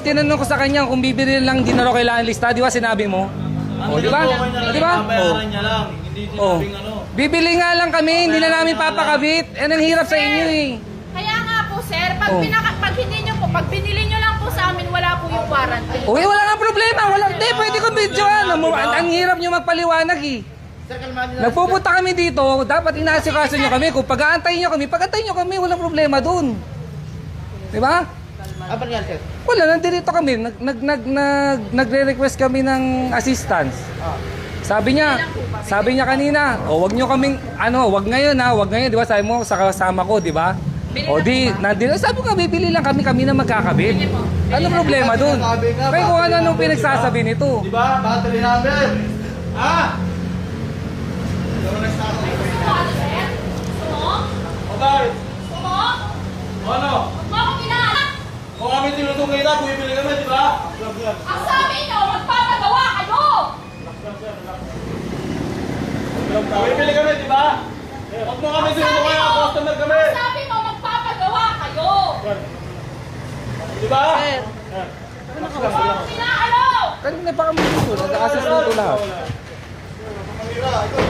tinanong ko sa kanya kung bibili lang, di na raw kailangan lista, di ba sinabi mo? O, di ba? Di ba? Bayaran niya lang. Hindi sinabing ano. Bibili nga lang kami, hindi na namin papakabit. Ang hirap sa inyo eh. Kaya nga po, sir, pag hindi nyo po, pag binili nyo lang po sa amin, wala po yung warranty. Uy, wala nga problema. Wala, hindi, pwede kong videoan. Ang hirap nyo magpaliwanag eh. Nagpupunta kami dito, dapat inaasikaso nyo kami. Kung pag-aantayin nyo kami, walang problema dun. Di ba? Wala, nandito kami. Nagre-request kami ng assistance. Sabi niya kanina, wag nyo kaming, wag ngayon, di ba? Sabi mo, sa kasama ko, di ba? O di, nandito, sabi ko, bibili lang kami na magkakabit. Ano problema dun? Kaya kung ano pinagsasabi nito. Di ba? Battery number. Okay. Ano? Kung kami tinutong kita, bumibili kami, di ba? Ang sabi nyo, magpapagawa kayo! Bumibili kami, di ba? Huwag mo kami tinutong kaya, customer kami. Ang sabi mo, magpapagawa kayo! Di ba? Inaano! Kanina pa kami dito, nag-assist dito lahat. Kamera, ito.